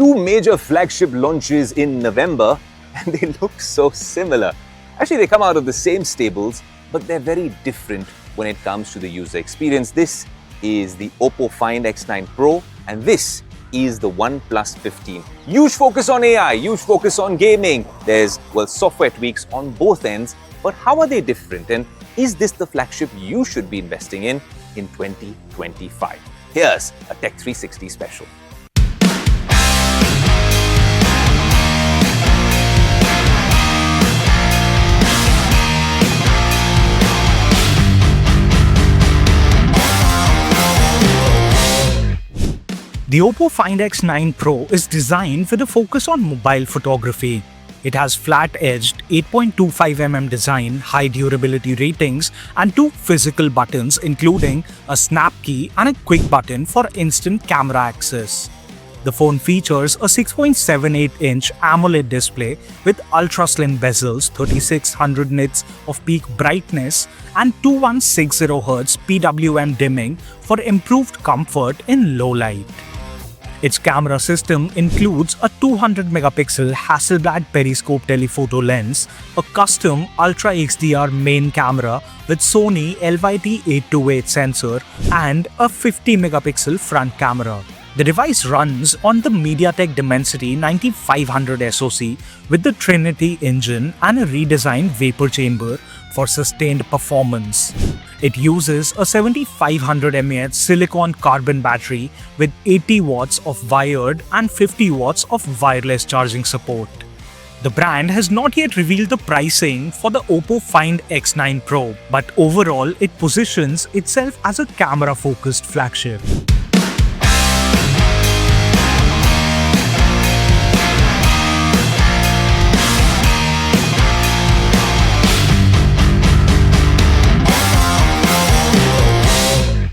two major flagship launches in November, and they look so similar. Actually, they come out of the same stables, but they're very different when it comes to the user experience. This is the OPPO Find X9 Pro, and this is the OnePlus 15. Huge focus on AI, huge focus on gaming. There's, software tweaks on both ends, but how are they different? And is this the flagship you should be investing in 2025? Here's a Tech 360 special. The OPPO Find X9 Pro is designed with a focus on mobile photography. It has flat-edged 8.25mm design, high durability ratings, and two physical buttons including a snap key and a quick button for instant camera access. The phone features a 6.78-inch AMOLED display with ultra-slim bezels, 3600 nits of peak brightness, and 2160Hz PWM dimming for improved comfort in low light. Its camera system includes a 200-megapixel Hasselblad periscope telephoto lens, a custom Ultra XDR main camera with Sony LYT828 sensor, and a 50-megapixel front camera. The device runs on the MediaTek Dimensity 9500 SoC with the Trinity engine and a redesigned vapor chamber for sustained performance. It uses a 7500 mAh silicon carbon battery with 80 watts of wired and 50 watts of wireless charging support. The brand has not yet revealed the pricing for the OPPO Find X9 Pro, but overall it positions itself as a camera-focused flagship.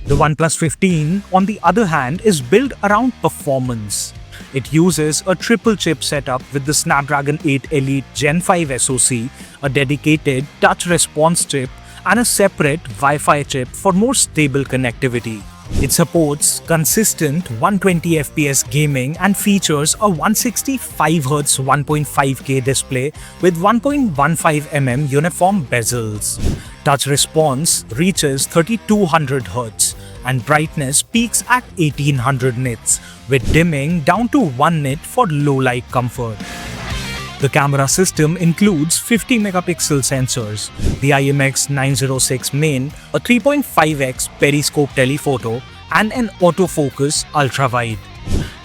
The OnePlus 15, on the other hand, is built around performance. It uses a triple-chip setup with the Snapdragon 8 Elite Gen 5 SoC, a dedicated touch response chip, and a separate Wi-Fi chip for more stable connectivity. It supports consistent 120fps gaming and features a 165Hz 1.5K display with 1.15mm uniform bezels. Touch response reaches 3200Hz and brightness peaks at 1800 nits, with dimming down to 1 nit for low light comfort. The camera system includes 50-megapixel sensors, the IMX906 main, a 3.5x periscope telephoto, and an autofocus ultra-wide.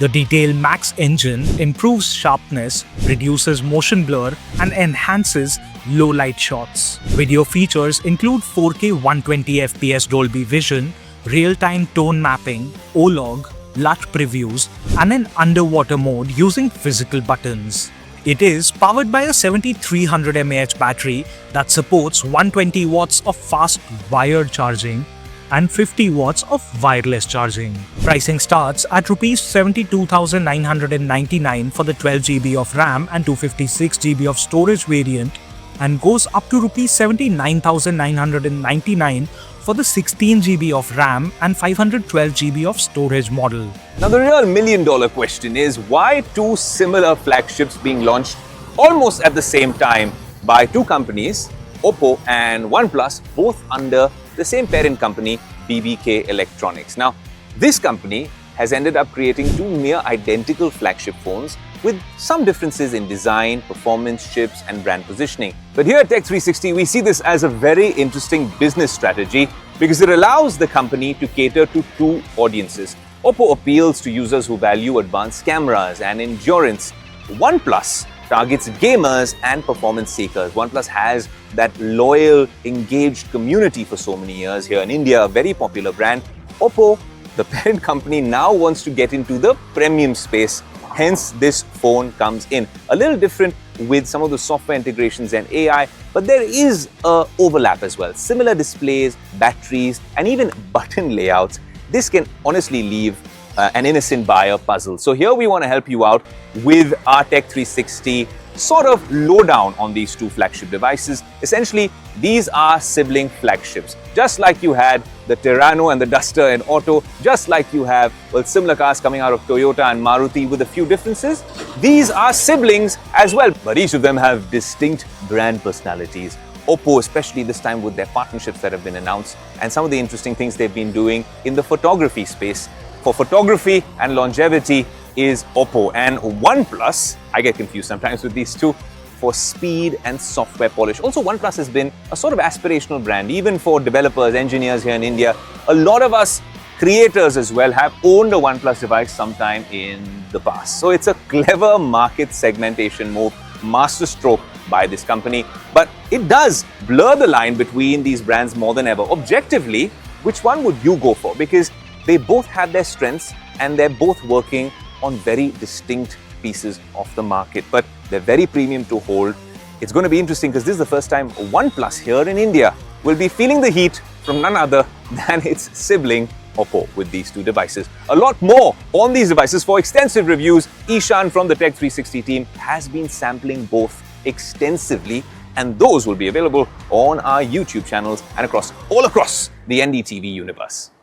The Detail Max engine improves sharpness, reduces motion blur, and enhances low-light shots. Video features include 4K 120fps Dolby Vision, real-time tone mapping, O-Log, LUT previews, and an underwater mode using physical buttons. It is powered by a 7300 mAh battery that supports 120 watts of fast wired charging and 50 watts of wireless charging. Pricing starts at Rs 72,999 for the 12GB of RAM and 256GB of storage variant, and goes up to Rs 79,999 for the 16GB of RAM and 512GB of storage model. Now the real million-dollar question is, why two similar flagships being launched almost at the same time by two companies, OPPO and OnePlus, both under the same parent company, BBK Electronics. Now, this company has ended up creating two near identical flagship phones with some differences in design, performance, chips, and brand positioning. But here at Tech 360, we see this as a very interesting business strategy because it allows the company to cater to two audiences. OPPO appeals to users who value advanced cameras and endurance. OnePlus targets gamers and performance seekers. OnePlus has that loyal, engaged community for so many years here in India, a very popular brand. OPPO, the parent company, now wants to get into the premium space. Hence, this phone comes in. A little different with some of the software integrations and AI, but there is an overlap as well. Similar displays, batteries, and even button layouts. This can honestly leave an innocent buyer puzzled. So here we want to help you out with our Tech 360 sort of lowdown on these two flagship devices. Essentially, these are sibling flagships. Just like you had the Terrano and the Duster in auto, just like you have, well, similar cars coming out of Toyota and Maruti with a few differences, these are siblings as well, but each of them have distinct brand personalities. OPPO, especially this time with their partnerships that have been announced and some of the interesting things they've been doing in the photography space. For photography and longevity is OPPO, and OnePlus, I get confused sometimes with these two, for speed and software polish. Also, OnePlus has been a sort of aspirational brand, even for developers, engineers here in India. A lot of us creators as well have owned a OnePlus device sometime in the past. So it's a clever market segmentation move, masterstroke by this company. But it does blur the line between these brands more than ever. Objectively, which one would you go for? Because they both have their strengths and they're both working on very distinct pieces of the market, but they're very premium to hold. It's going to be interesting because this is the first time OnePlus here in India will be feeling the heat from none other than its sibling OPPO with these two devices. A lot more on these devices. For extensive reviews, Ishan from the Tech 360 team has been sampling both extensively, and those will be available on our YouTube channels and all across the NDTV universe.